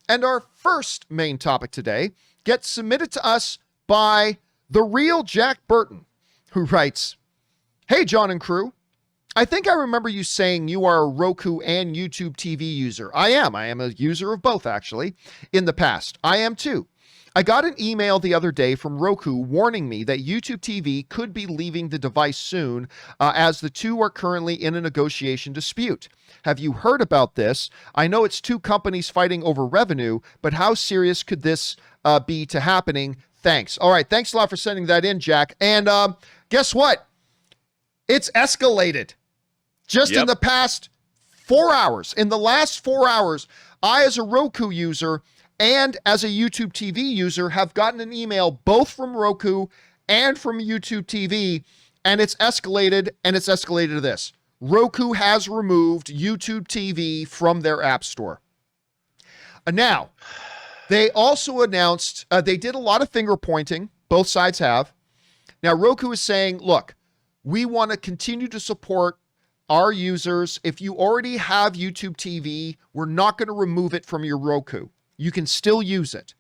And our first main topic today gets submitted to us by the real Jack Burton, who writes, "Hey, John and crew. I think I remember you saying you are a Roku and YouTube TV user. I am a user of both, actually, in the past. I am too. I got an email the other day from Roku warning me that YouTube TV could be leaving the device soon, as the two are currently in a negotiation dispute. Have you heard about this? I know it's two companies fighting over revenue, but how serious could this be to happening? Thanks." All right, thanks a lot for sending that in, Jack. And guess what? It's escalated. Just in the past 4 hours, in the last 4 hours, I, as a Roku user and as a YouTube TV user, have gotten an email both from Roku and from YouTube TV, and it's escalated, to this. Roku has removed YouTube TV from their app store. Now, they also announced, they did a lot of finger pointing, both sides have. Now, Roku is saying, look, we want to continue to support our users. If you already have YouTube TV, we're not going to remove it from your Roku. You can still use it.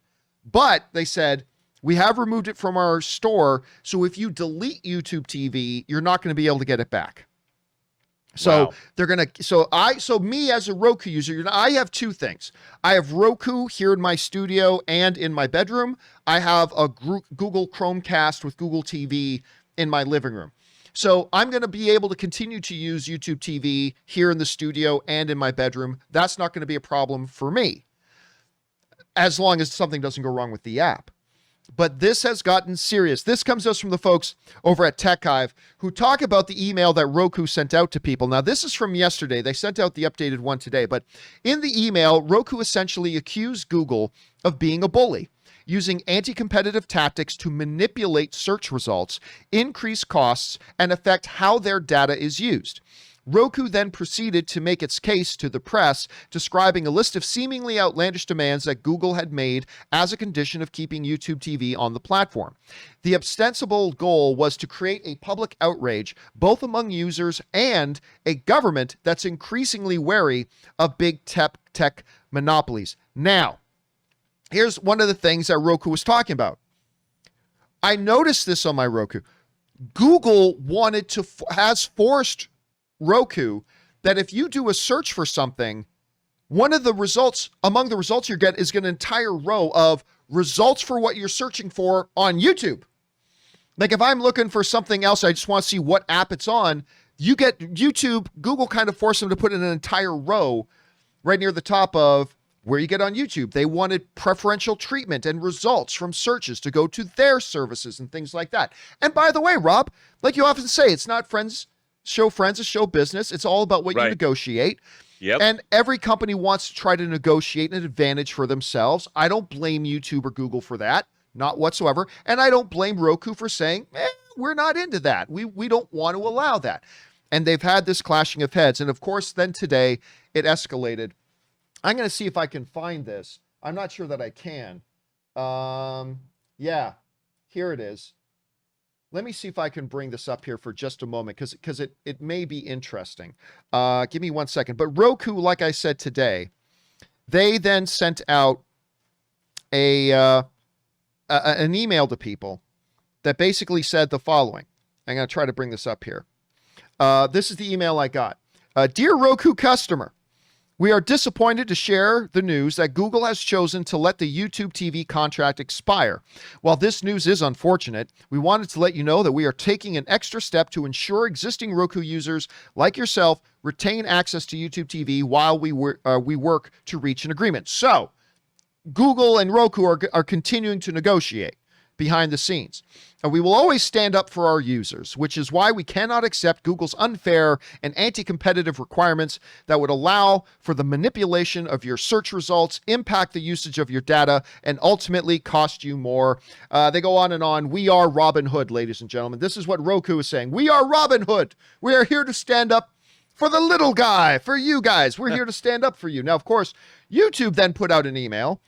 But they said, we have removed it from our store, so if you delete YouTube TV, you're not going to be able to get it back. So they're going to, so me as a Roku user, I have two things. I have Roku here in my studio and in my bedroom. I have a Google Chromecast with Google TV in my living room. So I'm going to be able to continue to use YouTube TV here in the studio and in my bedroom. That's not going to be a problem for me, as long as something doesn't go wrong with the app. But this has gotten serious. This comes to us from the folks over at Tech Hive, who talk about the email that Roku sent out to people. Now, this is from yesterday. They sent out the updated one today. But in the email, Roku essentially accused Google of being a bully, using anti-competitive tactics to manipulate search results, increase costs, and affect how their data is used. Roku then proceeded to make its case to the press, describing a list of seemingly outlandish demands that Google had made as a condition of keeping YouTube TV on the platform. The ostensible goal was to create a public outrage, both among users and a government that's increasingly wary of big tech monopolies. Now, here's one of the things that Roku was talking about. I noticed this on my Roku. Google has forced Roku that if you do a search for something, one of the results, among the results you get, is an entire row of results for what you're searching for on YouTube. Like if I'm looking for something else, I just want to see what app it's on, you get YouTube, Google kind of forced them to put in an entire row right near the top of where you get on YouTube. They wanted preferential treatment and results from searches to go to their services and things like that. And by the way, Rob, like you often say, it's not friends, it's show business. It's all about what you negotiate. Yep. And every company wants to try to negotiate an advantage for themselves. I don't blame YouTube or Google for that, not whatsoever. And I don't blame Roku for saying, we're not into that. We don't want to allow that. And they've had this clashing of heads. And of course, then today it escalated. I'm going to see if I can find this. I'm not sure that I can. Yeah, here it is. Let me see if I can bring this up here for just a moment, because it may be interesting. Give me 1 second. But Roku, like I said today, they then sent out an email to people that basically said the following. I'm going to try to bring this up here. This is the email I got. Dear Roku customer, we are disappointed to share the news that Google has chosen to let the YouTube TV contract expire. While this news is unfortunate, we wanted to let you know that we are taking an extra step to ensure existing Roku users like yourself retain access to YouTube TV while we work to reach an agreement. So, Google and Roku are continuing to negotiate behind the scenes. And we will always stand up for our users, which is why we cannot accept Google's unfair and anti-competitive requirements that would allow for the manipulation of your search results, impact the usage of your data, and ultimately cost you more. They go on and on. We are Robin Hood, ladies and gentlemen. This is what Roku is saying. We are Robin Hood. We are here to stand up for the little guy, for you guys. We're here to stand up for you. Now, of course, YouTube then put out an email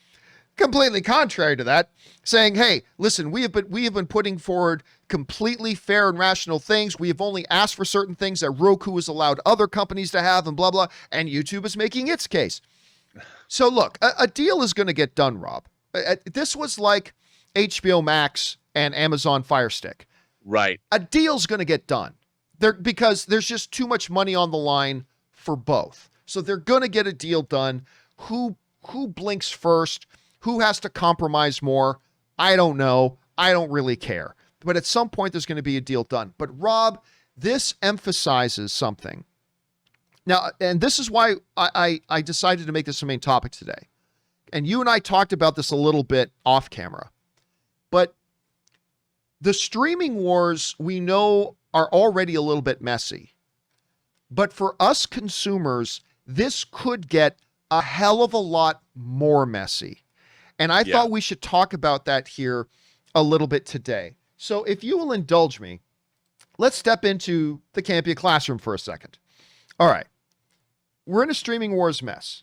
completely contrary to that, saying, hey, listen, we have been putting forward completely fair and rational things. We have only asked for certain things that Roku has allowed other companies to have and blah, blah, and YouTube is making its case. So look, a deal is going to get done, Rob. This was like HBO Max and Amazon Fire Stick. Right. A deal's going to get done because there's just too much money on the line for both. So they're going to get a deal done. Who blinks first? Who has to compromise more? I don't know. I don't really care. But at some point, there's going to be a deal done. But Rob, this emphasizes something. Now, and this is why I decided to make this a main topic today. And you and I talked about this a little bit off camera. But the streaming wars, we know, are already a little bit messy. But for us consumers, this could get a hell of a lot more messy. And I thought we should talk about that here a little bit today. So if you will indulge me, let's step into the Campea classroom for a second. All right. We're in a streaming wars mess.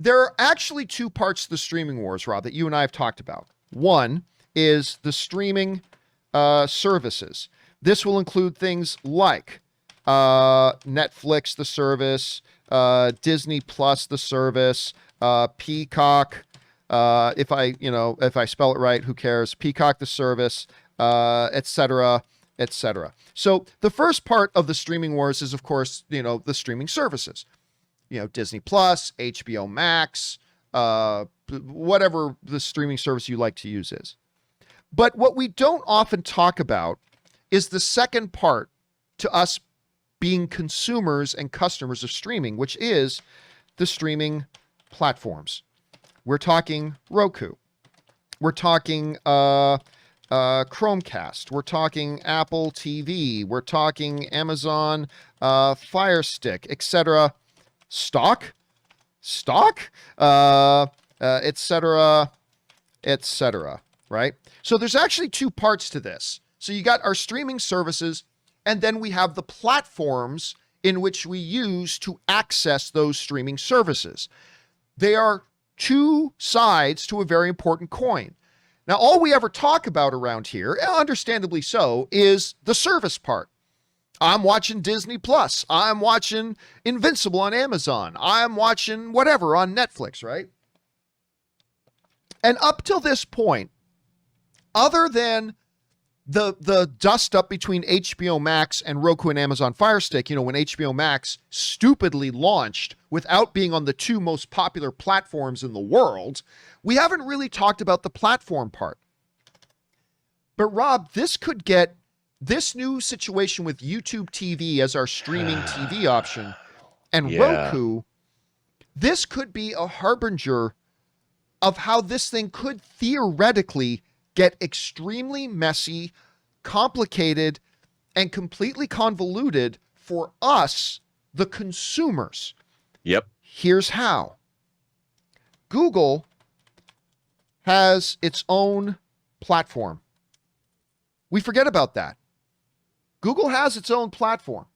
There are actually two parts to the streaming wars, Rob, that you and I have talked about. One is the streaming services. This will include things like Netflix, the service, Disney Plus, the service, Peacock. If I spell it right, who cares? Peacock, the service, et cetera, et cetera. So the first part of the streaming wars is, of course, the streaming services. Disney Plus, HBO Max, whatever the streaming service you like to use is. But what we don't often talk about is the second part to us being consumers and customers of streaming, which is the streaming platforms. We're talking Roku. We're talking Chromecast. We're talking Apple TV. We're talking Amazon Fire Stick, etc. Stock, et cetera, right? So there's actually two parts to this. So you got our streaming services, and then we have the platforms in which we use to access those streaming services. They are two sides to a very important coin. Now, all we ever talk about around here, understandably so, is the service part. I'm watching Disney Plus. I'm watching Invincible on Amazon. I'm watching whatever on Netflix, right? And up till this point, other than the dust up between HBO Max and Roku and Amazon Fire Stick, when HBO Max stupidly launched without being on the two most popular platforms in the world, we haven't really talked about the platform part. But Rob, this new situation with YouTube TV as our streaming TV option and Roku, this could be a harbinger of how this thing could theoretically get extremely messy, complicated, and completely convoluted for us, the consumers. Yep. Here's how. Google has its own platform. We forget about that. Google has its own platform.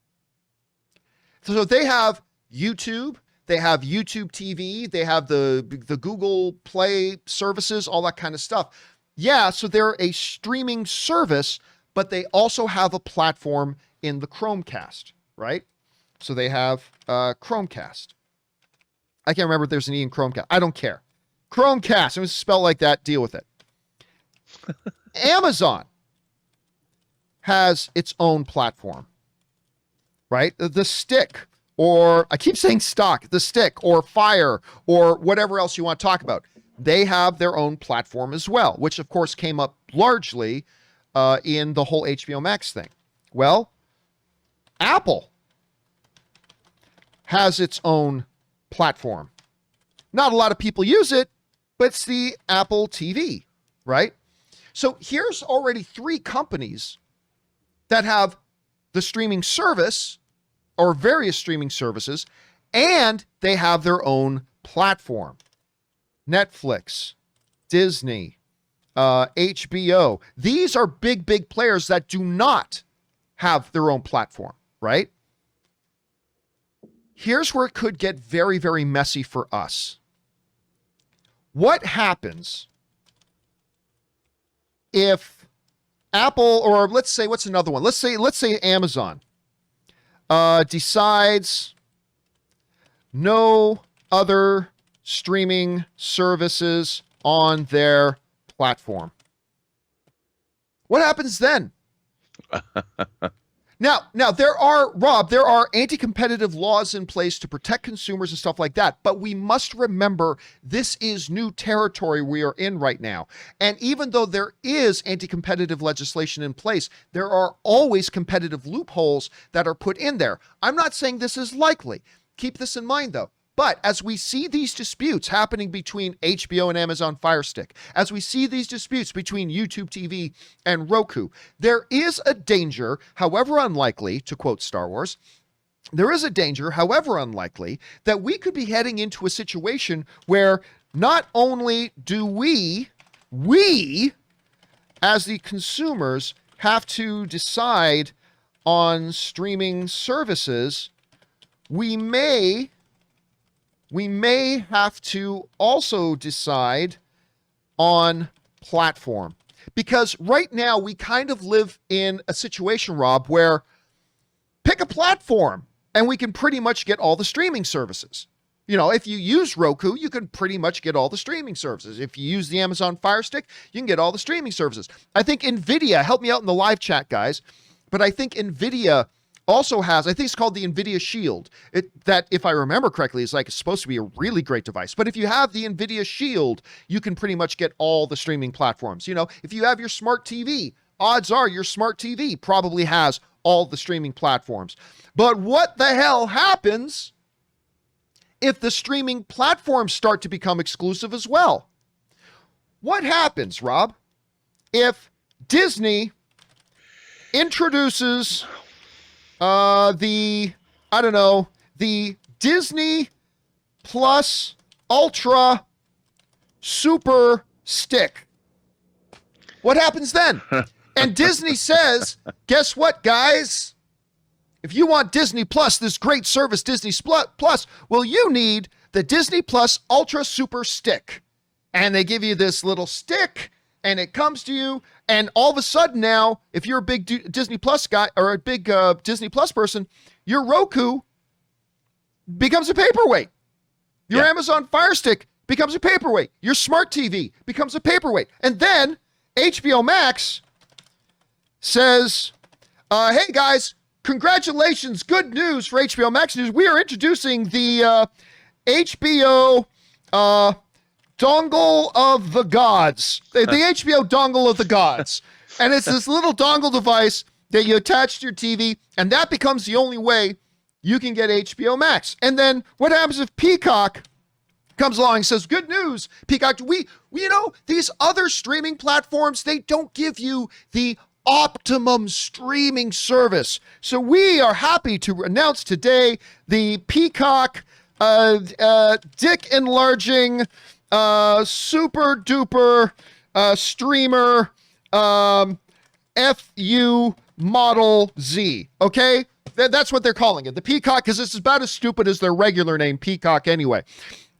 So they have YouTube, they have YouTube TV, they have the Google Play services, all that kind of stuff. Yeah, so they're a streaming service, but they also have a platform in the Chromecast, right? So they have Chromecast. I can't remember if there's an E in Chromecast. I don't care. Chromecast, I'm going to spell it like that, deal with it. Amazon has its own platform, right? The Stick, or I keep saying stock, the Stick, or Fire, or whatever else you want to talk about. They have their own platform as well, which of course came up largely in the whole HBO Max thing. Well, Apple has its own platform. Not a lot of people use it, but it's the Apple TV, right? So here's already three companies that have the streaming service or various streaming services, and they have their own platform. Netflix, Disney, HBO. These are big, big players that do not have their own platform, right? Here's where it could get very, very messy for us. What happens if Apple, or let's say, what's another one? Let's say Amazon decides no other streaming services on their platform. What happens then? Now there are anti-competitive laws in place to protect consumers and stuff like that, but we must remember this is new territory we are in right now. And even though there is anti-competitive legislation in place, there are always competitive loopholes that are put in there. I'm not saying this is likely. Keep this in mind though. But as we see these disputes happening between HBO and Amazon Fire Stick, as we see these disputes between YouTube TV and Roku, there is a danger, however unlikely, to quote Star Wars, there is a danger, however unlikely, that we could be heading into a situation where not only do we as the consumers have to decide on streaming services, we may have to also decide on platform. Because right now we kind of live in a situation, Rob, where pick a platform and we can pretty much get all the streaming services. You know, if you use Roku, you can pretty much get all the streaming services. If you use the Amazon Fire Stick, you can get all the streaming services. I think NVIDIA, help me out in the live chat, guys, but I think NVIDIA also has, I think it's called the NVIDIA Shield. That, if I remember correctly, is like supposed to be a really great device. But if you have the NVIDIA Shield, you can pretty much get all the streaming platforms. You know, if you have your smart TV, odds are your smart TV probably has all the streaming platforms. But what the hell happens if the streaming platforms start to become exclusive as well? What happens, Rob, if Disney introduces the Disney Plus Ultra Super Stick? What happens then? And Disney says, guess what, guys? If you want Disney Plus, this great service, Disney Plus, well, you need the Disney Plus Ultra Super Stick. And they give you this little stick, and it comes to you, and all of a sudden now, if you're a big Disney Plus guy or a big Disney Plus person, your Roku becomes a paperweight. Your Amazon Fire Stick becomes a paperweight. Your smart TV becomes a paperweight. And then HBO Max says, hey guys, congratulations, good news for HBO Max News. We are introducing the HBO dongle of the gods, the HBO dongle of the gods. And it's this little dongle device that you attach to your TV, and that becomes the only way you can get HBO Max. And then what happens if Peacock comes along and says, good news, Peacock, we you know, these other streaming platforms, they don't give you the optimum streaming service. So we are happy to announce today the Peacock dick enlarging super duper streamer FU Model Z. Okay? That's what they're calling it. The Peacock, because this is about as stupid as their regular name, Peacock, anyway.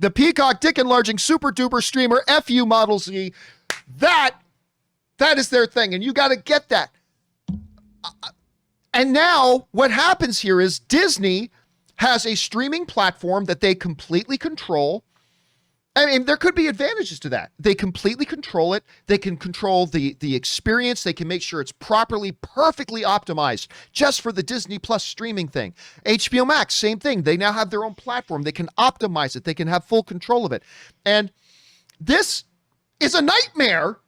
The Peacock dick enlarging super duper streamer FU Model Z. That is their thing, and you got to get that. And now what happens here is Disney has a streaming platform that they completely control. I mean, there could be advantages to that. They completely control it. They can control the experience. They can make sure it's properly, perfectly optimized just for the Disney Plus streaming thing. HBO Max, same thing. They now have their own platform. They can optimize it. They can have full control of it. And this is a nightmare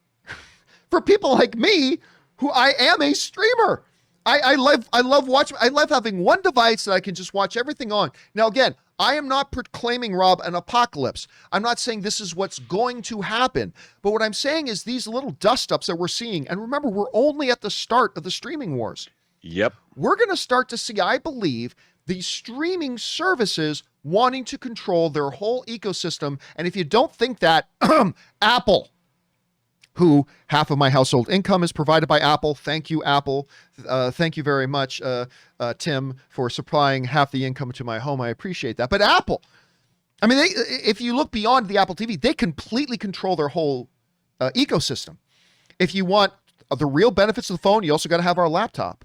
for people like me, who I am a streamer. I love watching. I love having one device that I can just watch everything on. Now, again, I am not proclaiming, Rob, an apocalypse. I'm not saying this is what's going to happen. But what I'm saying is these little dust-ups that we're seeing, and remember, we're only at the start of the streaming wars. Yep. We're going to start to see, I believe, these streaming services wanting to control their whole ecosystem. And if you don't think that, Apple, who half of my household income is provided by Apple. Thank you, Apple. Thank you very much, Tim, for supplying half the income to my home. I appreciate that. But Apple, I mean, if you look beyond the Apple TV, they completely control their whole ecosystem. If you want the real benefits of the phone, you also got to have our laptop.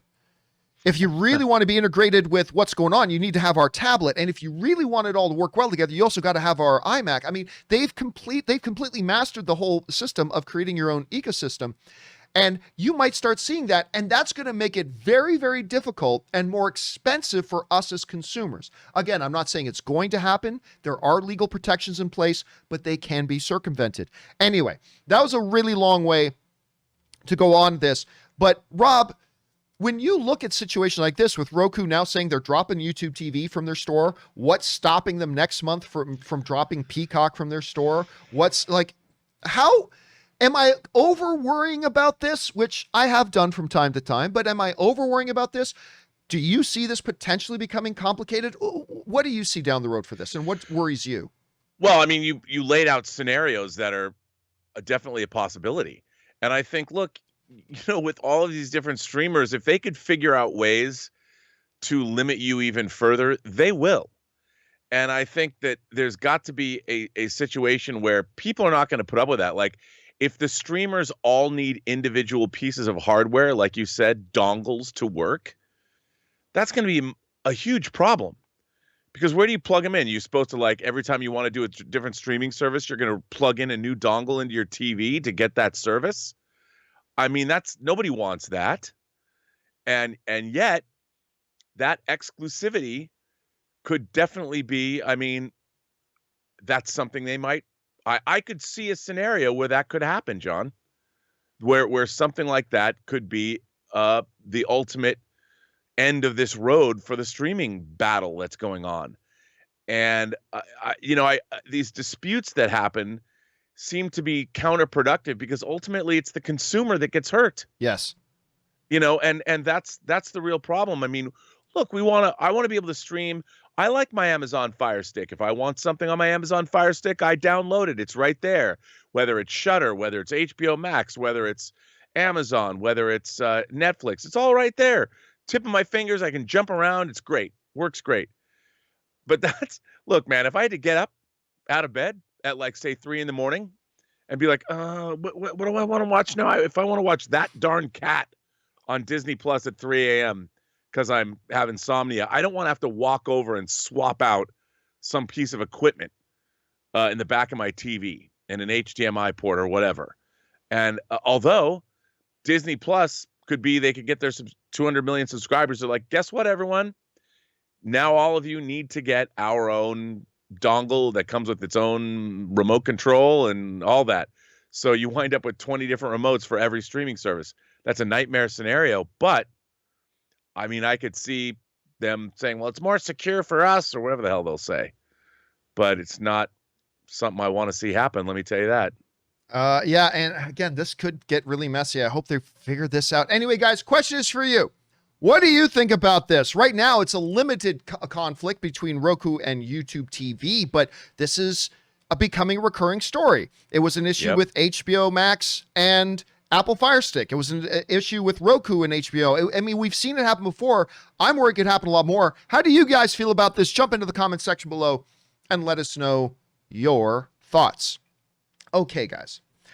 If you really want to be integrated with what's going on, you need to have our tablet. And if you really want it all to work well together, you also got to have our iMac. I mean, they've completely mastered the whole system of creating your own ecosystem. And you might start seeing that, and that's going to make it very, very difficult and more expensive for us as consumers. Again, I'm not saying it's going to happen. There are legal protections in place, but they can be circumvented. Anyway, that was a really long way to go on this. But Rob, when you look at situations like this with Roku now saying they're dropping YouTube TV from their store, what's stopping them next month from dropping Peacock from their store? What's like, how am I over worrying about this, which I have done from time to time, but am I over worrying about this? Do you see this potentially becoming complicated? What do you see down the road for this, and what worries you? Well, I mean, you laid out scenarios that are definitely a possibility. And I think, look, with all of these different streamers, if they could figure out ways to limit you even further, they will. And I think that there's got to be a situation where people are not going to put up with that. Like, if the streamers all need individual pieces of hardware, like you said, dongles to work, that's going to be a huge problem. Because where do you plug them in? You're supposed to, like, every time you want to do a different streaming service, you're going to plug in a new dongle into your TV to get that service. I mean, nobody wants that. And yet that exclusivity could definitely be, I mean, that's something they might, I could see a scenario where that could happen, John, where something like that could be the ultimate end of this road for the streaming battle that's going on. And, these disputes that happen seem to be counterproductive because ultimately it's the consumer that gets hurt. Yes. And that's the real problem. I mean, look, I want to be able to stream. I like my Amazon Fire Stick. If I want something on my Amazon Fire Stick, I download it. It's right there. Whether it's Shudder, whether it's HBO Max, whether it's Amazon, whether it's Netflix, it's all right there. Tip of my fingers, I can jump around. It's great. Works great. But look, man, if I had to get up out of bed at, like, say 3 a.m. and be like, what do I want to watch now? If I want to watch That Darn Cat on Disney Plus at 3 a.m. because I'm having insomnia, I don't want to have to walk over and swap out some piece of equipment in the back of my TV and an HDMI port or whatever. And although Disney Plus they could get their 200 million subscribers. They're like, guess what, everyone? Now all of you need to get our own dongle that comes with its own remote control and all that. So you wind up with 20 different remotes for every streaming service. That's a nightmare scenario. But I mean, I could see them saying, well, it's more secure for us, or whatever the hell they'll say. But it's not something I want to see happen. Let me tell you that. Yeah. And again, this could get really messy. I hope they figure this out. Anyway, guys, question is for you. What do you think about this? Right now, it's a limited conflict between Roku and YouTube TV, but this is becoming a recurring story. It was an issue with HBO Max and Apple Fire Stick. It was an issue with Roku and HBO. I mean, we've seen it happen before. I'm worried it could happen a lot more. How do you guys feel about this? Jump into the comment section below and let us know your thoughts. Okay, guys.